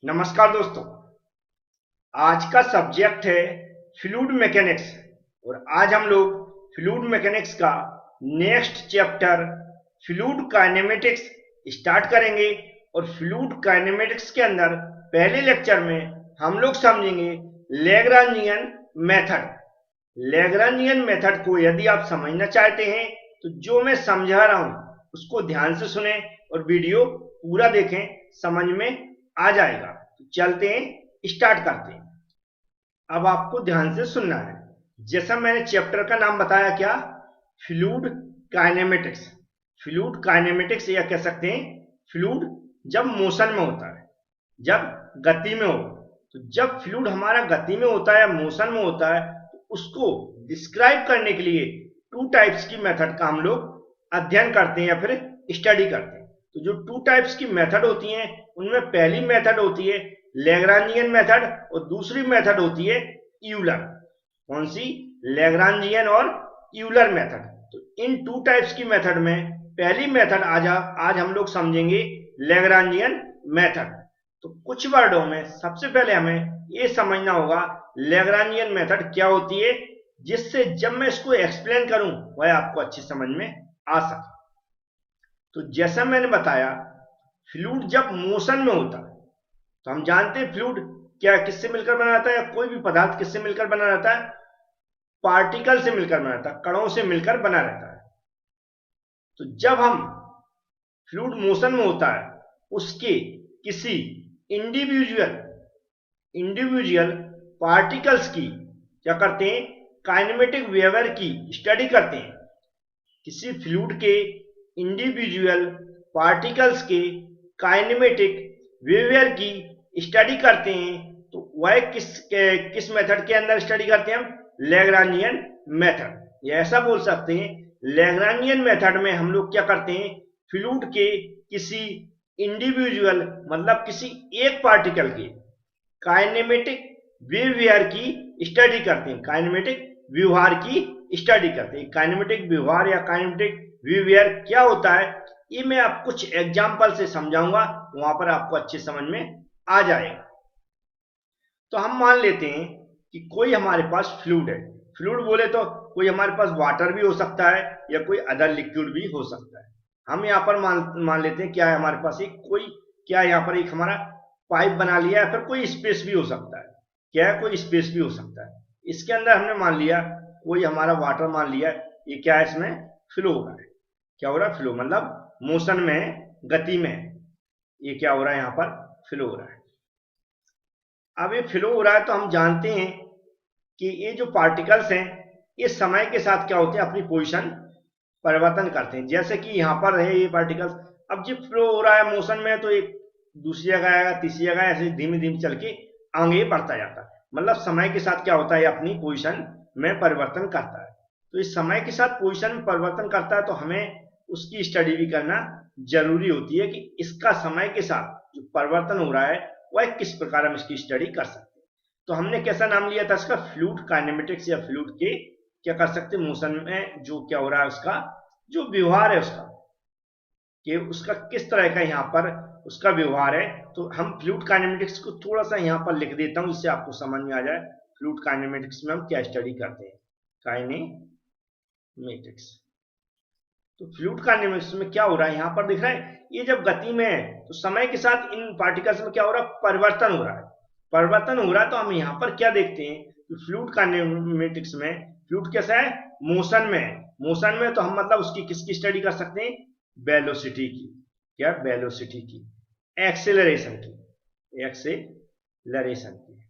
नमस्कार दोस्तों। आज का सब्जेक्ट है फ्लूइड मैकेनिक्स और आज हम लोग फ्लूइड मैकेनिक्स का next chapter fluid kinematics start करेंगे। और फ्लूइड काइनेमेटिक्स के अंदर पहले लेक्चर में हम लोग समझेंगे लैग्रांजियन मेथड। लैग्रांजियन मेथड को यदि आप समझना चाहते हैं तो जो मैं समझा रहा हूं उसको ध्यान से सुने और वीडियो पूरा देखें, समझ में आ जाएगा। तो चलते हैं, स्टार्ट करते हैं। अब आपको ध्यान से सुनना है। जैसा मैंने चैप्टर का नाम बताया, क्या, फ्लूइड काइनेमेटिक्स। फ्लूइड काइनेमेटिक्स या कह सकते हैं फ्लूइड जब मोशन में होता है, जब गति में हो। तो जब फ्लूइड हमारा गति में होता है या मोशन में होता है तो उसको डिस्क्राइब करने के लिए टू टाइप्स की मेथड का हम लोग अध्ययन करते हैं या फिर स्टडी करते हैं। तो जो टू टाइप्स की मेथड होती हैं उनमें पहली मेथड होती है लैग्रांजियन मेथड और दूसरी मेथड होती है यूलर। कौन सी? लैग्रांजियन और यूलर मेथड। तो इन टू टाइप्स की मेथड में पहली मेथड आज हम लोग समझेंगे लैग्रांजियन मेथड। तो कुछ वर्डों में सबसे पहले हमें ये समझना होगा लैग्रांजियन मेथड क्या होती है, जिससे जब मैं इसको एक्सप्लेन करूं वह आपको अच्छी समझ में आ सके। तो जैसा मैंने बताया, फ्लूइड जब मोशन में होता है तो हम जानते हैं फ्लूइड क्या किससे मिलकर बना रहता है, या कोई भी पदार्थ किससे मिलकर बना रहता है? पार्टिकल से मिलकर बना रहता है, कणों से मिलकर बना रहता है। तो जब हम फ्लूइड मोशन में होता है उसके किसी इंडिविजुअल पार्टिकल्स की क्या करते हैं? काइनेमेटिक बिहेवियर की स्टडी करते हैं। किसी फ्लूइड के इंडिविजुअल पार्टिकल्स के काइनेमेटिक बिहेवियर की स्टडी करते हैं। तो वह किस मेथड के अंदर स्टडी करते हैं? हम लैग्रांजियन मेथड। या ऐसा बोल सकते हैं लैग्रांजियन मेथड में हम लोग क्या करते हैं? फ्लूइड के किसी इंडिविजुअल मतलब किसी एक पार्टिकल के काइनेमेटिक बिहेवियर की स्टडी करते हैं। काइनेमेटिक व्यवहार की स्टडी करते हैं। काइनेमेटिक व्यवहार या काइनेमेटिक बिहेवियर क्या होता है ये मैं आप कुछ एग्जाम्पल से समझाऊंगा, वहां पर आपको अच्छे समझ में आ जाएगा। तो हम मान लेते हैं कि कोई हमारे पास फ्लूइड है। फ्लूइड बोले तो कोई हमारे पास वाटर भी हो सकता है या कोई अदर लिक्विड भी हो सकता है। हम यहाँ पर मान लेते हैं क्या है हमारे पास एक कोई क्या यहाँ पर एक हमारा पाइप बना लिया है, फिर कोई स्पेस भी हो सकता है। क्या है? कोई स्पेस भी हो सकता है। इसके अंदर हमने मान लिया कोई हमारा वाटर मान लिया, ये क्या है? इसमें फ्लो हो रहा है। क्या हो रहा है? फ्लो मतलब मोशन में, गति में ये क्या हो रहा है? यहाँ पर फ्लो हो रहा है। अब ये फ्लो हो रहा है तो हम जानते हैं कि ये जो पार्टिकल्स हैं ये समय के साथ क्या होते हैं? अपनी पोजीशन परिवर्तन करते हैं। जैसे कि यहाँ पर रहे ये पार्टिकल्स, अब जब फ्लो हो रहा है मोशन में तो एक दूसरी जगह आएगा, तीसरी जगह, ऐसे धीमे धीमे चल के आगे बढ़ता जाता है। मतलब समय के साथ क्या होता है? अपनी पोजीशन में परिवर्तन करता है। तो इस समय के साथ पोजीशन में परिवर्तन करता है तो हमें उसकी स्टडी भी करना जरूरी होती है कि इसका समय के साथ जो परिवर्तन हो रहा है वह किस प्रकार हम इसकी स्टडी कर सकते हैं। तो हमने कैसा नाम लिया था इसका? फ्लूइड काइनेमेटिक्स, या फ्लूइड के क्या कर सकते हैं मोशन में जो क्या हो रहा है उसका जो व्यवहार है उसका, कि उसका किस तरह का यहाँ पर उसका व्यवहार है। तो हम फ्लूइड काइनेमेटिक्स को थोड़ा सा यहाँ पर लिख देता हूँ जिससे आपको समझ में आ जाए फ्लूइड काइनेमेटिक्स में हम क्या स्टडी करते हैं। काइनेमेटिक्स। तो फ्लूइड काइनेमेटिक्स में क्या हो रहा है? यहाँ पर दिख रहा है ये जब गति में है तो समय के साथ इन पार्टिकल्स में क्या हो रहा है? परिवर्तन हो रहा है। परिवर्तन हो रहा है तो हम यहाँ पर क्या देखते हैं कि फ्लूइड काइनेमेटिक्स में फ्लूइड कैसा है? मोशन में है। मोशन में तो हम मतलब उसकी किसकी स्टडी कर सकते हैं? वेलोसिटी की। क्या? वेलोसिटी की, एक्सेलरेशन की, एक्सेलरेशन की।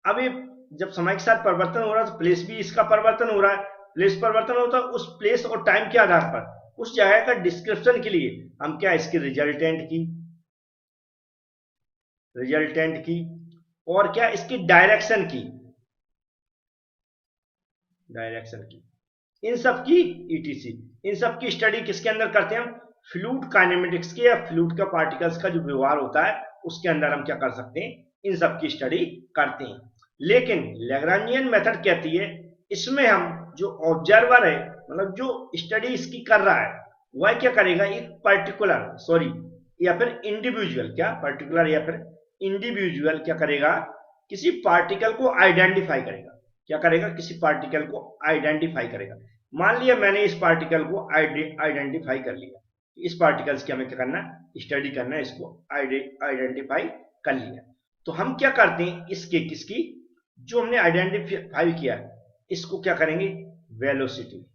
अब ये जब समय के साथ परिवर्तन हो रहा है तो प्लेस भी इसका परिवर्तन हो रहा है। प्लेस परिवर्तन होता है, उस प्लेस और टाइम के आधार पर उस जगह का डिस्क्रिप्शन के लिए हम क्या इसकी रिजल्टेंट की और क्या इसकी डायरेक्शन की इन सब की ईटीसी, इन सब की स्टडी किसके अंदर करते हैं? हम फ्लूइड काइनेमेटिक्स के या फ्लूइड का पार्टिकल्स का जो व्यवहार होता है उसके अंदर हम क्या कर सकते हैं? इन सब की स्टडी करते हैं। लेकिन लैग्रांजियन मेथड कहती है इसमें हम जो ऑब्जर्वर है मतलब जो स्टडी इसकी कर रहा है वह क्या करेगा? एक पर्टिकुलर या फिर इंडिविजुअल, क्या पर्टिकुलर या फिर इंडिविजुअल क्या करेगा, किसी पार्टिकल को आइडेंटिफाई करेगा। क्या करेगा, किसी पार्टिकल को आइडेंटिफाई करेगा। मान लिया मैंने इस पार्टिकल को आइडेंटिफाई कर लिया, इस पार्टिकल्स की हमें क्या करना है, स्टडी करना है, इसको आइडेंटिफाई कर लिया। तो हम क्या करते हैं, इसके किसकी जो हमने आइडेंटिफाई किया इसको क्या करेंगे, वेलोसिटी,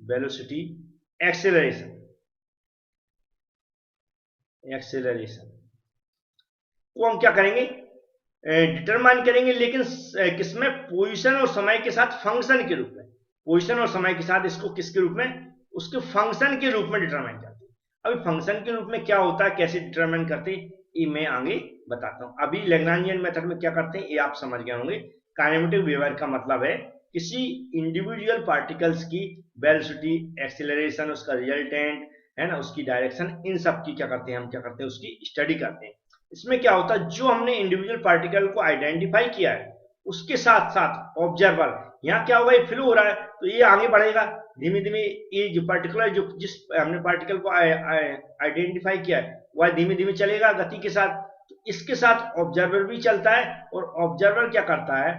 वेलोसिटी एक्सेलरेशन को हम क्या करेंगे, डिटरमाइन करेंगे, लेकिन किसमें, पोजीशन और समय के साथ फंक्शन के रूप में। पोजीशन और समय के साथ इसको किसके रूप में, उसके फंक्शन के रूप में डिटरमाइन करते हैं। अभी फंक्शन के रूप में क्या होता है, कैसे डिटरमाइन करते हैं, ये मैं आगे बताता हूं। अभी लैग्रांजियन मेथड में क्या करते हैं ये आप समझ गए होंगे। काइनेमेटिक बिहेवियर का मतलब है किसी इंडिविजुअल पार्टिकल्स की वेलोसिटी, एक्सीलरेशन, उसका रिजल्टेंट है ना, उसकी डायरेक्शन, इन सब की क्या करते हैं, हम क्या करते हैं, उसकी स्टडी करते हैं। इसमें क्या होता है, जो हमने इंडिविजुअल पार्टिकल को आइडेंटिफाई किया है उसके साथ साथ ऑब्जर्वर, यहाँ क्या होगा, ये फ्लो हो रहा है तो ये आगे बढ़ेगा धीमे धीमे। ये जो पर्टिकुलर जो जिस हमने पार्टिकल को आइडेंटिफाई किया है वह धीमे धीमे चलेगा गति के साथ। तो इसके साथ ऑब्जर्वर भी चलता है और ऑब्जर्वर क्या करता है,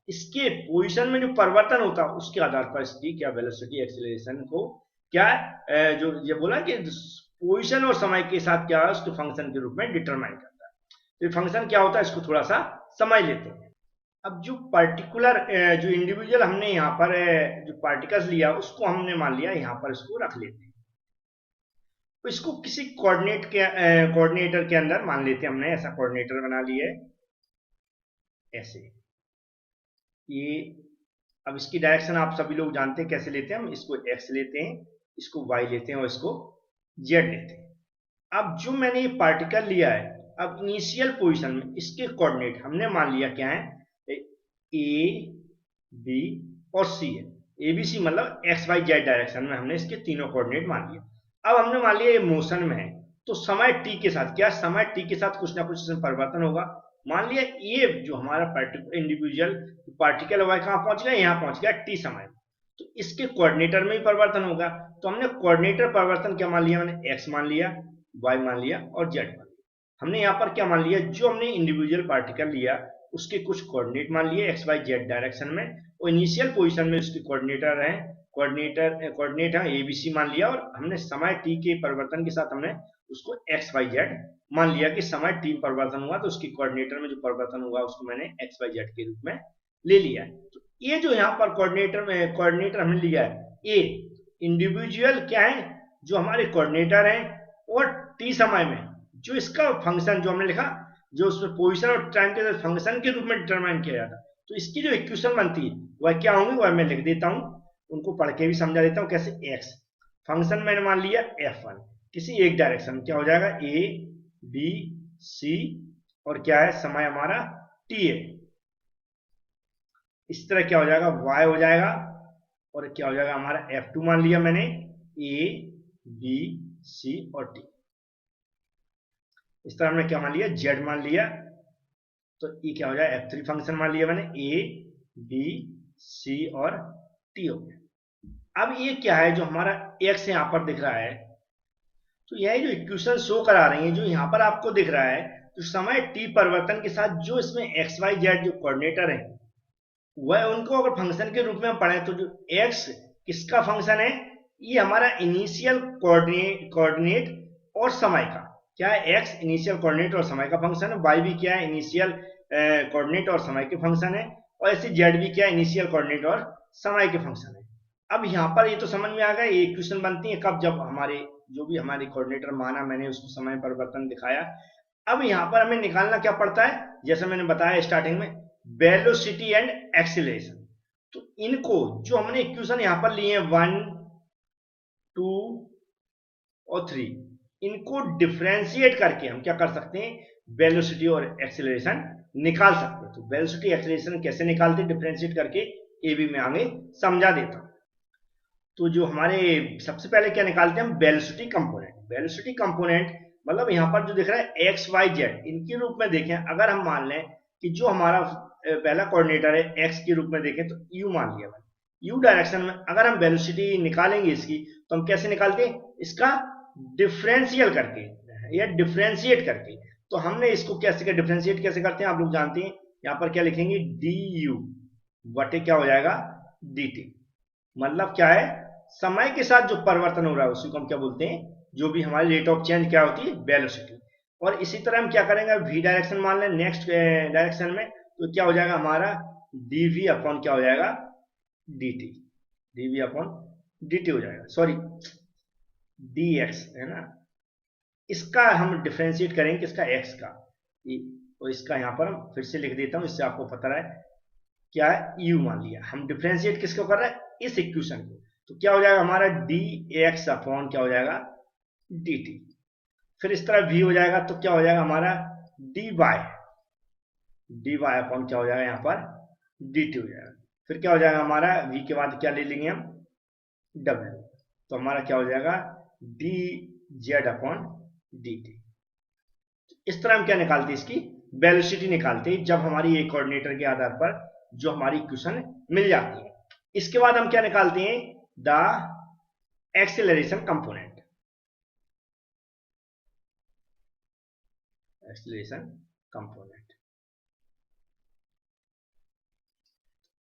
इसके पोजीशन में जो परिवर्तन होता है उसके आधार पर इसकी क्या वेलोसिटी एक्सीलरेशन को क्या जो ये बोला कि पोजीशन और समय के साथ क्या है उसके फंक्शन के रूप में डिटरमाइन करता है। तो फंक्शन क्या होता है इसको थोड़ा सा समझ लेते हैं। अब जो पर्टिकुलर जो इंडिविजुअल हमने यहाँ पर जो पार्टिकल्स लिया उसको हमने मान लिया यहाँ पर, इसको रख लेते हैं। तो इसको किसी कोऑर्डिनेटर के अंदर मान लेते हैं, हमने ऐसा कोऑर्डिनेटर बना लिया है ऐसे। ये अब इसकी डायरेक्शन आप सभी लोग जानते हैं कैसे लेते हैं, हम इसको x लेते हैं, इसको y लेते हैं और इसको z लेते हैं। अब जो मैंने ये पार्टिकल लिया है, अब इनिशियल पोजीशन में इसके कोऑर्डिनेट हमने मान लिया क्या है, a b और c है। a b c मतलब x y z डायरेक्शन में हमने इसके तीनों कोऑर्डिनेट मान लिया। अब हमने मान लिया ये मोशन में है तो समय t के साथ क्या, समय t के साथ कुछ ना कुछ इसमें परिवर्तन होगा। मान लिया ये जो हमारा इंडिविजुअल पार्टिकल है वह कहाँ पहुंच गया, यहाँ पहुंच गया t समय, तो इसके कोऑर्डिनेटर में ही परिवर्तन होगा। तो हमने कोऑर्डिनेटर परिवर्तन क्या मान लिया, मैंने x मान लिया, y मान लिया और z मान लिया। हमने यहाँ पर क्या मान लिया, जो हमने इंडिविजुअल पार्टिकल लिया उसके कुछ कोऑर्डिनेट मान लिए एक्स वाई जेड डायरेक्शन में, और इनिशियल पोजीशन में उसके कोऑर्डिनेटर है, कोऑर्डिनेट है ए बी सी मान लिया, और हमने समय t के परिवर्तन के साथ हमने उसको एक्स वाई जेड मान लिया कि समय t परिवर्तन हुआ तो उसके कोऑर्डिनेटर में जो परिवर्तन हुआ उसको मैंने एक्स वाई जेड के रूप में ले लिया है। तो ये जो यहाँ पर कोऑर्डिनेटर हमने लिया है, ए इंडिविजुअल क्या है जो हमारे कोऑर्डिनेटर हैं, और t समय में जो इसका फंक्शन जो हमने लिखा, जो उसमें पोजीशन और टाइम के फंक्शन के रूप में डिटरमाइन किया जाता है, तो इसकी जो इक्वेशन बनती है वह क्या होंगी, वह मैं लिख देता हूं, उनको पढ़ के भी समझा देता हूं कैसे। x फंक्शन मैंने मान लिया f1, किसी एक डायरेक्शन क्या हो जाएगा a b c, और क्या है समय हमारा t है। इस तरह क्या हो जाएगा y हो जाएगा, और क्या हो जाएगा हमारा f2 मान लिया मैंने, a b c और t। इस तरह हमने क्या मान लिया, z मान लिया, तो ये क्या हो जाएगा f3 फंक्शन मान लिया मैंने, a b c और t हो गया। अब ये क्या है जो हमारा x यहाँ पर दिख रहा है, तो यह जो इक्वेशन शो करा रही है जो यहाँ पर आपको दिख रहा है, तो समय t परिवर्तन के साथ जो इसमें x y z जो कोऑर्डिनेटर है वह उनको अगर फंक्शन के रूप में हम पढ़े तो जो x किसका फंक्शन है, ये हमारा इनिशियल कोऑर्डिनेट और समय का क्या है, x इनिशियल कोऑर्डिनेट और समय का फंक्शन है, y भी क्या है इनिशियल कोऑर्डिनेट और समय के फंक्शन है, और ऐसे z भी क्या है इनिशियल कोऑर्डिनेट और समय के फंक्शन है। अब यहाँ पर ये तो समझ में आ गया, ये इक्वेशन बनती है कब, जब हमारे जो भी हमारे कोऑर्डिनेटर माना मैंने उसको समय परिवर्तन दिखाया। अब यहाँ पर हमें निकालना क्या पड़ता है, जैसे मैंने बताया स्टार्टिंग में, वेलोसिटी एंड एक्सीलरेशन। तो इनको जो हमने इक्वेशन यहाँ पर लिए हैं 1 2 और 3, इनको डिफरेंशिएट करके हम क्या कर सकते हैं, वेलोसिटी और एक्सीलरेशन निकाल सकते हैं। तो वेलोसिटी एक्सीलरेशन कैसे निकालते हैं डिफरेंशिएट करके, ये भी मैं आगे समझा देता हूं। तो जो हमारे सबसे पहले क्या निकालते हैं हम, वेलोसिटी कंपोनेंट। वेलोसिटी कंपोनेंट मतलब यहाँ पर जो दिख रहा है एक्स वाई जेड, इनके रूप में देखें, अगर हम मान लें कि जो हमारा पहला कोऑर्डिनेटर है एक्स के रूप में देखें तो यू मान लिया मैंने, यू डायरेक्शन में अगर हम वेलोसिटी निकालेंगे इसकी तो हम कैसे निकालते हैं, इसका डिफरेंशियल करके, या डिफ्रेंशिएट करके। तो हमने इसको कैसे डिफ्रेंशिएट कैसे करते हैं आप लोग जानते हैं। यहाँ पर क्या लिखेंगे, डी यू बटे क्या हो जाएगा, डी टी। मतलब क्या है, समय के साथ जो परिवर्तन हो रहा है उसी को हम क्या बोलते हैं, जो भी हमारी रेट ऑफ चेंज क्या होती है, वेलोसिटी। और इसी तरह हम क्या करेंगे, वी डायरेक्शन मान लें नेक्स्ट डायरेक्शन में, तो क्या हो जाएगा हमारा dv अपॉन क्या हो जाएगा, dt। dv अपॉन dt हो जाएगा, सॉरी dx है ना। इसका हम डिफरेंशिएट करेंगे किसका, x का। और इसका यहां पर हम फिर से लिख देता हूं, इससे आपको पता रहे क्या है, u मान लिया। हम डिफरेंशिएट किसको कर रहे हैं, इस इक्वेशन को। तो क्या हो जाएगा हमारा dx अपॉन क्या हो जाएगा, dt। फिर इस तरह v हो जाएगा तो क्या हो जाएगा हमारा dy अपॉन क्या हो जाएगा यहाँ पर dt हो जाएगा। फिर क्या हो जाएगा हमारा v के बाद क्या ले लेंगे हम, w। तो हमारा क्या हो जाएगा dz अपॉन dt। इस तरह हम क्या निकालते हैं, इसकी वेलोसिटी निकालते हैं, जब हमारी एक कोऑर्डिनेटर के आधार पर जो हमारी इक्वेशन मिल जाती है। इसके बाद हम क्या निकालते हैं, the acceleration component. Acceleration component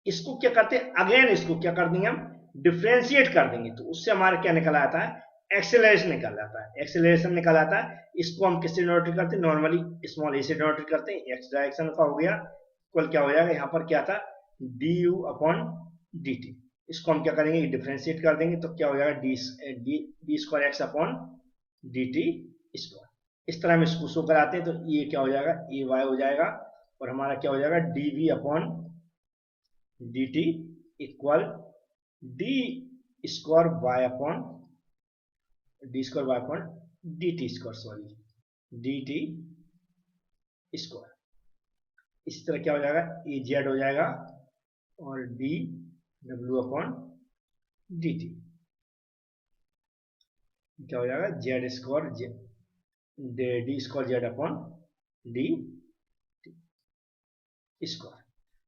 इसको क्या करते हैं, अगेन इसको क्या कर देंगे हम, डिफरेंशिएट कर देंगे। तो उससे हमारा क्या निकल आता है, एक्सेलरेशन निकल आता है। एक्सेलरेशन निकल आता है, इसको हम किससे डिनोट करते हैं, नॉर्मली स्मॉल ए से डिनोट करते हैं। एक्स डायरेक्शन का हो गया, इक्वल क्या हो जाएगा यहाँ पर क्या था, D you upon d T. इसको हम क्या करेंगे, डिफरेंशिएट कर देंगे। तो क्या हो जाएगा D square x upon d t square. इस तरह हम इसको शो कराते हैं। तो ये क्या हो जाएगा, ए वाई हो जाएगा, और हमारा क्या हो जाएगा d v upon d t equal d square y upon d square y upon d t square, sorry d t square. इस तरह क्या हो जाएगा, ए जेड हो जाएगा और D W upon d T क्या हो जाएगा, Z square D square Z upon d square.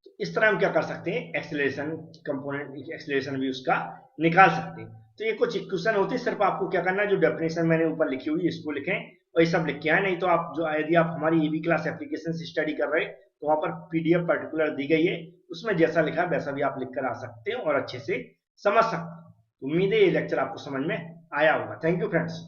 तो इस तरह हम क्या कर सकते हैं, एक्सेलरेशन कंपोनेंट, एक्सेलरेशन भी उसका निकाल सकते हैं। तो ये कुछ इक्वेशन होती है, सिर्फ आपको क्या करना है, जो डेफिनेशन मैंने ऊपर लिखी हुई इसको लिखें और ये सब लिख के आए। नहीं तो आप जो, यदि आप हमारी एबी क्लास एप्लीकेशन से स्टडी कर रहे हैं तो वहां पर पीडीएफ पर्टिकुलर दी गई है, उसमें जैसा लिखा है वैसा भी आप लिख कर आ सकते हैं और अच्छे से समझ सकते हैं। उम्मीद है ये लेक्चर आपको समझ में आया होगा। Thank you friends.